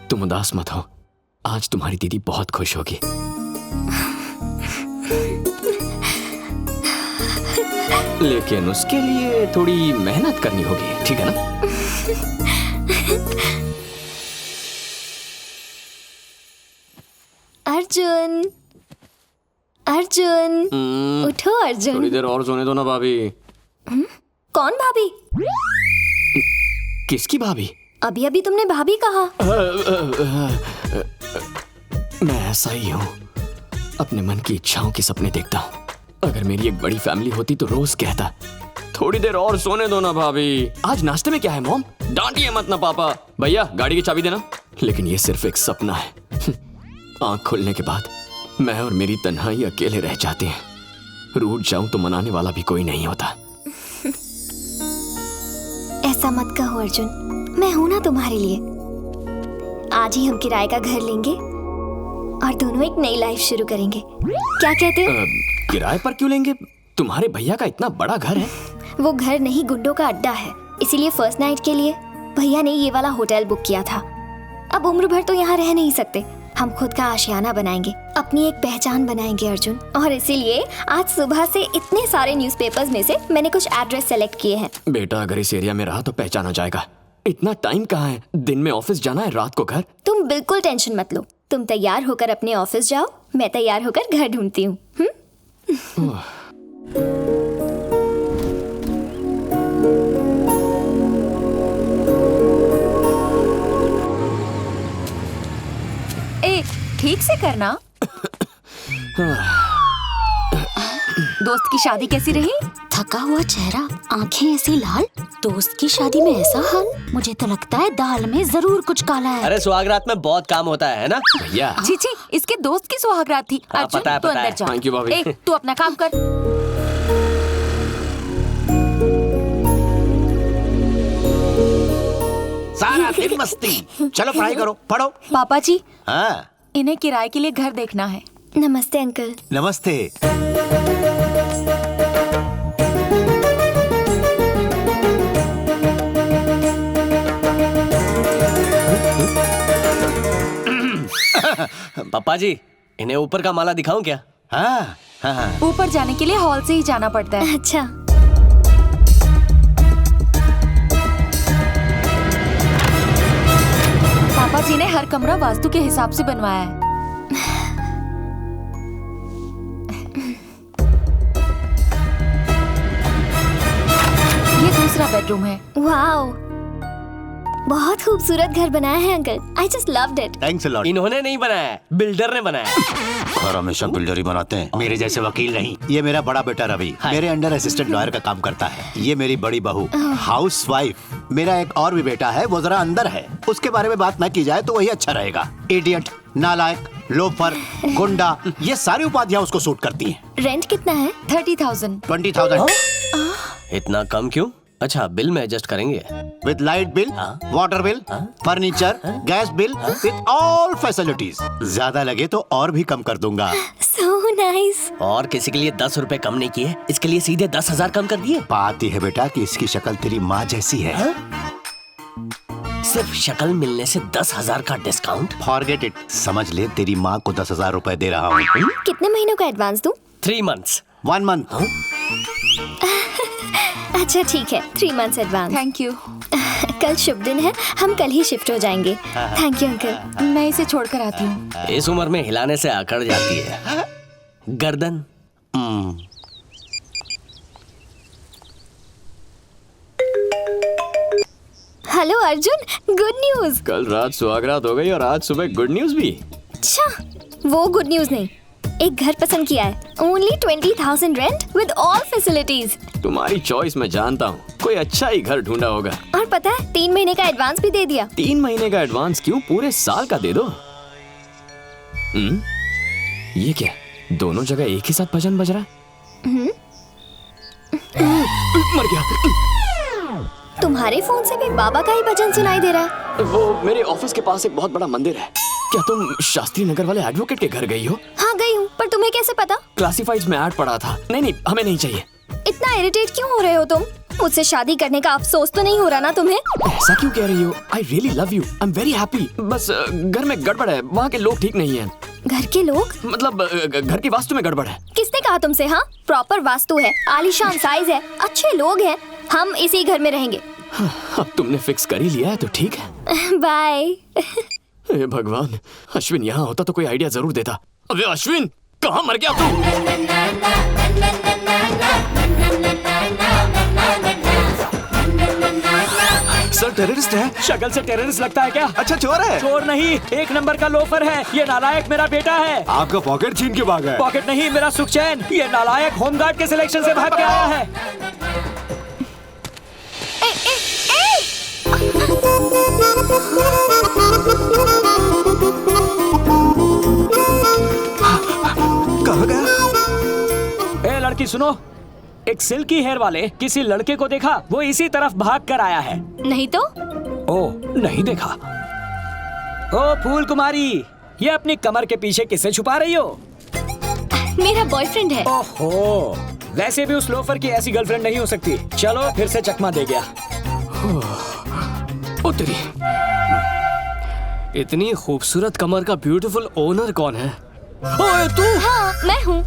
तुम उदास मत हो, आज तुम्हारी दीदी बहुत खुश होगी। लेकिन उसके लिए थोड़ी मेहनत करनी होगी, ठीक है ना? अर्जुन, अर्जुन, उठो अर्जुन। थोड़ी देर और सोने दो ना भाभी। कौन भाभी? किसकी भाभी? अभी अभी तुमने भाभी कहा। मैं ऐसा ही हूँ, अपने मन की इच्छाओं के सपने देखता हूँ। अगर मेरी एक बड़ी फैमिली होती तो रोज कहता, थोड़ी देर और सोने दो ना भाभी। आज नाश्ते में क्या है मॉम? डांटिए मत ना पापा। भैया गाड़ी की चाबी देना। लेकिन ये सिर्फ एक सपना है। आंख खुलने के बाद मैं और मेरी तन्हाई अकेले रह जाते हैं। रूठ जाऊं तो मनाने वाला भी कोई नहीं होता। ऐसा मत कहो अर्जुन, मैं हूं ना तुम्हारे लिए। आज ही हम किराए का घर लेंगे और दोनों एक नई लाइफ शुरू करेंगे। क्या कहते हो? किराए पर क्यों लेंगे? तुम्हारे भैया का इतना बड़ा घर है। वो घर नहीं, गुंडों का अड्डा है। इसीलिए फर्स्ट नाइट के लिए भैया ने ये वाला होटल बुक किया था। अब उम्र भर तो यहाँ रह नहीं सकते। हम खुद का आशियाना बनाएंगे, अपनी एक पहचान बनाएंगे अर्जुन। और इसीलिए आज सुबह से इतने सारे न्यूज़पेपर्स में से मैंने कुछ एड्रेस सेलेक्ट किए हैं। बेटा अगर इस एरिया में रहा तो पहचाना जाएगा। इतना टाइम कहाँ है? दिन में ऑफिस जाना है, रात को घर। तुम बिल्कुल टेंशन मत लो। तुम तैयार होकर अपने ऑफिस जाओ, मैं तैयार होकर घर ढूंढती हूँ। ए, ठीक से करना। दोस्त की शादी कैसी रही? थका हुआ चेहरा, आंखें ऐसी लाल, दोस्त की शादी में ऐसा हाल। मुझे तो लगता है दाल में जरूर कुछ काला है। अरे सुहागरात में बहुत काम होता है ना भैया? जी, इसके दोस्त की सुहागरात थी। हाँ, अर्जुन पता है, तू पता अंदर है। जा। Thank you, भाभी। ए, तू अपना काम कर। सारा दिन मस्ती। चलो पढ़ाई करो, पढ़ो। पापा जी, हाँ, इन्हें किराए के लिए घर देखना है। नमस्ते अंकल। नमस्ते। पापा जी, इन्हें ऊपर का माला दिखाऊं क्या? हाँ, हाँ। ऊपर जाने के लिए हॉल से ही जाना पड़ता है। अच्छा, पापा जी ने हर कमरा वास्तु के हिसाब से बनवाया है। ये दूसरा बेडरूम है। वाओ, बहुत खूबसूरत घर बनाया है uncle. I just loved it. Thanks a lot. इन्होंने नहीं बनाया है, बिल्डर ने बनाया है। और हमेशा बिल्डर ही बनाते हैं, मेरे जैसे वकील नहीं। ये मेरा बड़ा बेटा रवि मेरे अंडर असिस्टेंट लॉयर का काम करता है। ये मेरी बड़ी बहू हाउसवाइफ। मेरा एक और भी बेटा है, वो जरा अंदर है। उसके बारे में बात न की जाए तो वही अच्छा रहेगा। इडियट, नालायक, लोफर, गुंडा, ये सारी उपाधियां उसको सूट करती हैं। रेंट कितना है? 30,000। 20,000 इतना कम क्यों? अच्छा, बिल में एडजस्ट करेंगे। With light bill, water bill, furniture, gas bill, with all facilities. ज्यादा लगे तो और भी कम कर दूंगा। So nice. और किसी के लिए 10 रुपए कम नहीं किए, इसके लिए सीधे 10,000 कम कर दिए। बात यह है बेटा कि इसकी शक्ल तेरी माँ जैसी है। सिर्फ शक्ल मिलने से 10,000 का डिस्काउंट? Forget it. समझ ले तेरी माँ को 10,000 रुपए दे रहा हूँ। कितने महीनों का एडवांस दूं? 3 months। 1 month। अच्छा ठीक है, 3 months एडवांस। Thank you. कल शुभ दिन है, हम कल ही शिफ्ट हो जाएंगे। Thank you uncle. मैं इसे छोड़कर आती हूँ। इस उम्र में हिलाने से अकड़ जाती है गर्दन। Hello Arjun, good news. कल रात सुहागरात हो गई और आज सुबह गुड न्यूज भी। अच्छा, वो गुड न्यूज नहीं, एक घर पसंद किया है। Only 20,000 rent with all facilities. तुम्हारी चॉइस मैं जानता हूँ, कोई अच्छा ही घर ढूंढा होगा। और पता है 3 महीने का एडवांस भी दे दिया। 3 महीने का एडवांस क्यों, पूरे साल का दे दो। ये क्या, दोनों जगह एक ही साथ भजन बज रहा है? मर गया। तुम्हारे फोन से भी बाबा का ही भजन सुनाई दे रहा है। वो मेरे ऑफिस के पास एक बहुत बड़ा मंदिर है। क्या तुम शास्त्री नगर वाले एडवोकेट के घर गई हो? हाँ गई हूँ, पर तुम्हें कैसे पता? क्लासिफाइड्स में ऐड पड़ा था। नहीं, हमें नहीं चाहिए। इतना इरिटेट क्यों हो रहे हो तुम? मुझसे शादी करने का अफसोस तो नहीं हो रहा ना तुम्हें? ऐसा क्यों कह रही हो? I really love you, I am very happy. बस घर में गड़बड़ है, वहाँ के लोग ठीक नहीं हैं। घर के लोग? मतलब घर की वास्तु में गड़बड़ है। किसने कहा तुमसे? हाँ, प्रॉपर वास्तु है, आलीशान साइज है, अच्छे लोग हैं, हम इसी घर में रहेंगे। अब तुमने फिक्स कर ही लिया है तो ठीक है। बाय। हे भगवान, अश्विन यहाँ होता तो कोई आइडिया जरूर देता। अबे अश्विन, कहाँ मर गया तू? सर टेररिस्ट है। शक्ल से टेररिस्ट लगता है क्या? अच्छा चोर है। चोर नहीं, एक नंबर का लोफर है। ये नालायक मेरा बेटा है। आपका पॉकेट छीन के भागा है। पॉकेट नहीं, मेरा सुखचैन। ये नालायक होमगार्ड के सिलेक्शन से भाग के आया है। कहाँ गया? ए लड़की सुनो, एक सिल्की हेयर वाले किसी लड़के को देखा, वो इसी तरफ भाग कर आया है। नहीं तो? ओ, नहीं देखा। ओ फूल कुमारी, ये अपनी कमर के पीछे किसे छुपा रही हो? मेरा बॉयफ्रेंड है। ओहो, वैसे भी उस लोफर की ऐसी गर्लफ्रेंड नहीं हो सकती। चलो फिर से चकमा दे गया। ओ तेरी, इतनी खूबसूरत कमर का ब्यूटीफुल ओनर कौन है? ओए तू? हाँ, मैं हूँ।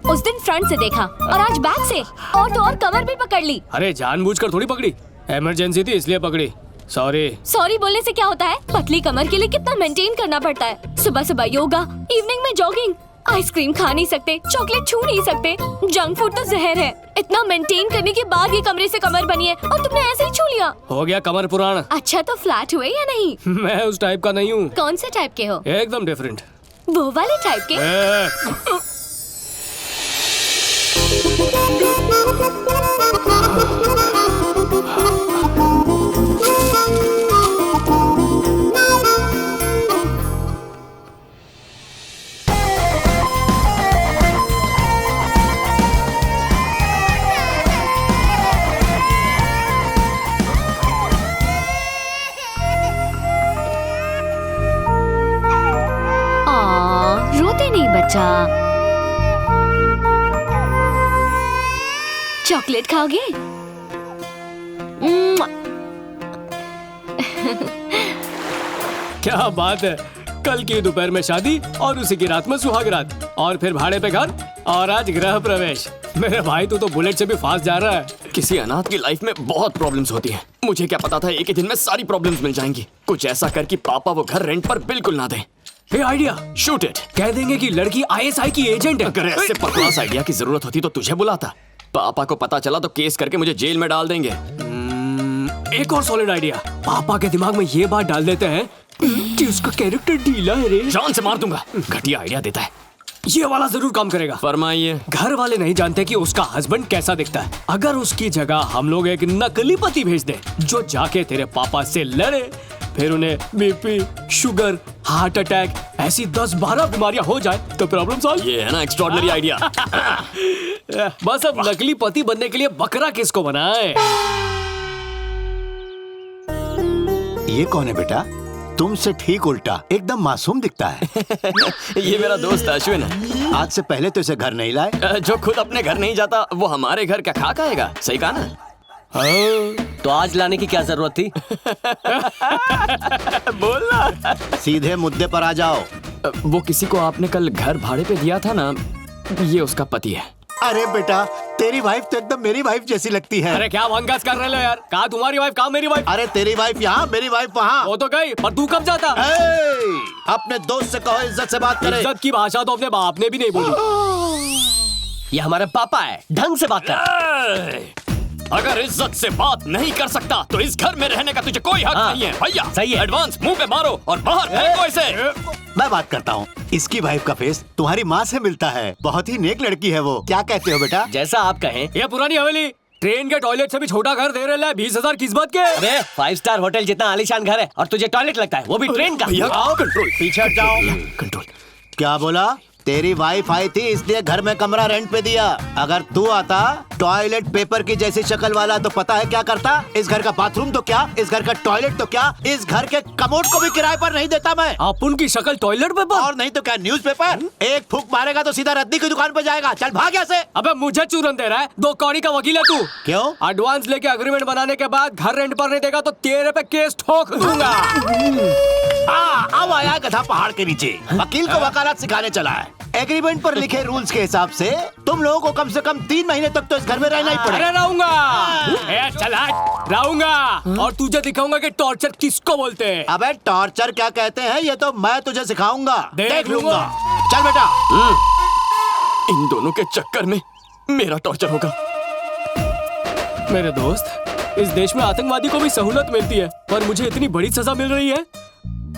उस दिन फ्रंट से देखा और आज बैक से, और तो और कमर भी पकड़ ली। अरे जानबूझकर थोड़ी पकड़ी, इमरजेंसी थी इसलिए पकड़ी। सॉरी। सॉरी बोलने से क्या होता है? पतली कमर के लिए कितना मेंटेन करना पड़ता है। सुबह सुबह योगा, इवनिंग में जॉगिंग, आइसक्रीम खा नहीं सकते, चॉकलेट छू नहीं सकते, जंक फूड तो जहर है। इतना मेंटेन करने के बाद ये कमरे से कमर बनी है और तुमने ऐसे ही छू लिया। हो गया कमर पुराना। अच्छा तो फ्लैट हुए या नहीं? मैं उस टाइप का नहीं हूँ। कौन से टाइप के हो? एकदम डिफरेंट। वो वाले टाइप के? रोते नहीं बच्चा। चॉकलेट खाओगे? क्या बात है, कल की दोपहर में शादी और उसी की रात में सुहाग रात, और फिर भाड़े पे घर, और आज गृह प्रवेश। मेरे भाई तू तो बुलेट से भी फास्ट जा रहा है। किसी अनाथ की लाइफ में बहुत प्रॉब्लम्स होती हैं। मुझे क्या पता था एक ही दिन में सारी प्रॉब्लम्स मिल जाएंगी। कुछ ऐसा कर कि पापा वो घर रेंट पर बिल्कुल ना दें। हे आइडिया, शूट इट। कह देंगे कि लड़की ISI की एजेंट है। अगर ऐसे बकवास आइडिया की जरूरत होती तो तुझे बुलाता। पापा को पता चला तो केस करके मुझे जेल में डाल देंगे। एक और सॉलिड आइडिया। पापा के दिमाग में ये बात डाल देते हैं कि उसका कैरेक्टर ढीला है रे। जान से मार दूंगा। घटिया आइडिया देता है। ये वाला जरूर काम करेगा। फरमाइए। घर वाले नहीं जानते कि उसका हस्बैंड कैसा दिखता है। अगर उसकी जगह हम लोग एक नकली पति भेज दें जो जाके तेरे पापा से लड़े, फिर उन्हें BP, शुगर, हार्ट अटैक ऐसी 10-12 बीमारियां हो जाए तो प्रॉब्लम सॉल्व। ये है ना एक्स्ट्रॉर्डिनरी आइडिया। बस अब नकली पति बनने के लिए बकरा किसको बनाए? ये कौन है बेटा? तुमसे ठीक उल्टा, एकदम मासूम दिखता है। ये मेरा दोस्त अश्विन है। आज से पहले तो इसे घर नहीं लाए। जो खुद अपने घर नहीं जाता वो हमारे घर क्या खा खाएगा? सही कहा ना? तो आज लाने की क्या जरूरत थी? बोलना। सीधे मुद्दे पर आ जाओ। वो किसी को आपने कल घर भाड़े पे दिया था ना, ये उसका पति है। अरे बेटा, तेरी वाइफ तो एकदम मेरी वाइफ जैसी लगती है। अरे क्या बंगास कर रहे हो यार? कहा तुम्हारी वाइफ, कहा मेरी वाइफ? अरे तेरी वाइफ यहाँ, मेरी वाइफ वहाँ। वो तो गई, पर तू कब जाता? अपने दोस्त से कहो इज्जत से बात करे। इज्जत की भाषा तो अपने बाप ने भी नहीं बोली। ये हमारे पापा है, ढंग से बात कर। अगर इज्जत से बात नहीं कर सकता तो इस घर में रहने का तुझे कोई हक नहीं है। भैया सही है। एडवांस मुंह पे मारो और बाहर फेंको इसे। मैं बात करता हूँ। इसकी वाइफ का फेस तुम्हारी माँ से मिलता है। बहुत ही नेक लड़की है वो। क्या कहते हो बेटा? जैसा आप कहें। ये पुरानी हवेली ट्रेन के टॉयलेट से भी छोटा घर दे रहे 20,000 किस बात के? अरे 5 स्टार होटल जितना आलीशान घर है और तुझे टॉयलेट लगता है, वो भी ट्रेन का। भैया कंट्रोल, पीछे हट जाओ। कंट्रोल। क्या बोला? तेरी वाइफ आई थी इसलिए घर में कमरा रेंट पे दिया। अगर तू आता टॉयलेट पेपर की जैसी शक्ल वाला तो पता है क्या करता? इस घर का बाथरूम तो क्या, इस घर का टॉयलेट तो क्या, इस घर के कमोड को भी किराए पर नहीं देता मैं। आप उनकी शक्ल टॉयलेट पेपर? और नहीं तो क्या न्यूज़पेपर? एक फूंक मारेगा तो सीधा रद्दी की दुकान पर जाएगा। चल भाग यहाँ से। अबे मुझे चूरन दे रहा है? 2 कौड़ी का वकील है तू। क्यों? एडवांस लेके एग्रीमेंट बनाने के बाद घर रेंट पर नहीं देगा तो तेरे पे केस ठोक दूंगा। अब आया गधा पहाड़ के नीचे, वकील को वकालत सिखाने चला है। एग्रीमेंट पर लिखे रूल्स के हिसाब से तुम लोगों को कम से कम 3 महीने तक तो इस घर में रहना ही पड़ेगा। अरे रहूंगा, चला रहूंगा और तुझे दिखाऊंगा कि टॉर्चर किसको बोलते हैं। अबे टॉर्चर क्या कहते हैं ये तो मैं तुझे सिखाऊंगा, देख लूंगा। चल बेटा। इन दोनों के चक्कर में मेरा टॉर्चर होगा। मेरे दोस्त, इस देश में आतंकवादी को भी सहूलत मिलती है पर मुझे इतनी बड़ी सजा मिल रही है।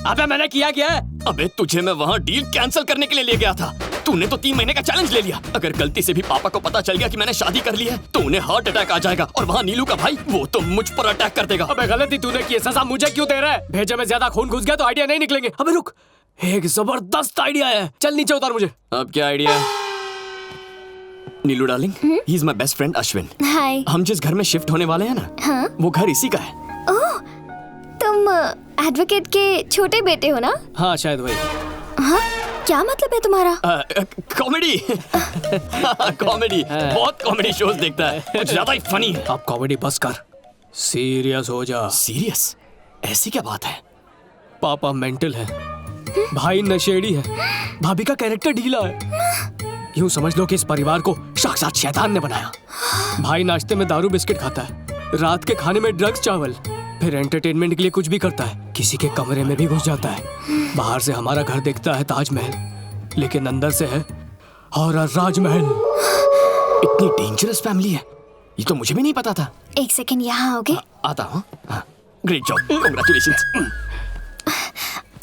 अबे मैंने किया क्या है? अबे तुझे मैं वहाँ डील कैंसिल करने के लिए ले गया था। तूने तो 3 महीने का चैलेंज ले लिया। अगर गलती से भी पापा को पता चल गया कि मैंने शादी कर ली है तो उन्हें हार्ट अटैक आ जाएगा और वहाँ नीलू का भाई वो तो मुझ पर अटैक कर देगा। अबे गलती तूने की, सजा मुझे क्यों दे रहा है? भेजे में ज्यादा खून घुस गया तो आइडिया नहीं निकलेंगे। अबे रुक, एक जबरदस्त आइडिया है। चल नीचे उतार मुझे। अब क्या आइडिया है? Neelu darling, he is my best friend Ashwin. Hi. हम जिस घर में शिफ्ट होने वाले हैं ना, हाँ? वो घर इसी का है। ओह, तुम एडवोकेट के छोटे बेटे हो ना? हाँ शायद वही। हाँ? क्या मतलब है तुम्हारा? कॉमेडी। कॉमेडी, बहुत कॉमेडी शोज देखता है, कुछ ज्यादा ही फनी है। अब कॉमेडी बस कर, सीरियस हो जा। सीरियस? ऐसी क्या बात है? पापा मेंटल है, भाई नशेड़ी है, भाभी का कैरेक्टर ढीला है। यूं समझ लो कि इस परिवार को साक्षात शैतान ने बनाया। भाई नाश्ते में दारू बिस्किट खाता है, रात के खाने में ड्रग्स चावल, फिर एंटरटेनमेंट के लिए कुछ भी करता है। किसी के कमरे में भी घुस जाता है। बाहर से हमारा घर दिखता है ताजमहल, लेकिन अंदर से है हॉरर राजमहल। इतनी डेंजरस फैमिली है, ये तो मुझे भी नहीं पता था। एक सेकंड यहाँ आओगे? आता हूँ। Great job, congratulations.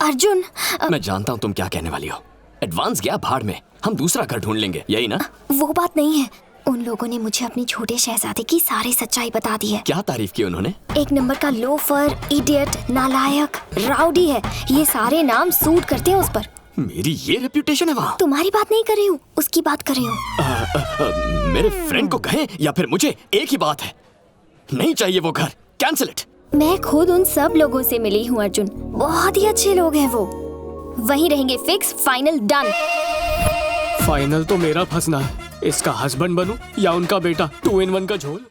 अर्जुन, मैं जानता हूँ तुम क्या कहने वाली हो। एडवांस गया भाड़ में, हम दूसरा घर ढूंढ लेंगे, यही ना? वो बात नहीं है। उन लोगों ने मुझे अपने छोटे शहजादे की सारी सच्चाई बता दी है। क्या तारीफ की उन्होंने? 1 नंबर का लोफर, इडियट, नालायक, राउडी है। ये सारे नाम सूट करते हैं उस पर। मेरी ये रेप्यूटेशन है वहाँ। तुम्हारी बात नहीं कर रही हूँ, उसकी बात कर रही हूँ। मेरे फ्रेंड को कहे या फिर मुझे, एक ही बात है, नहीं चाहिए वो घर, कैंसिल इट। मैं खुद उन सब लोगों से मिली हूँ अर्जुन, बहुत ही अच्छे लोग हैं वो। वहीं रहेंगे, फिक्स, फाइनल, डन। फाइनल तो मेरा फंसना है, इसका हस्बैंड बनूं या उनका बेटा। 2 in 1 का झोल।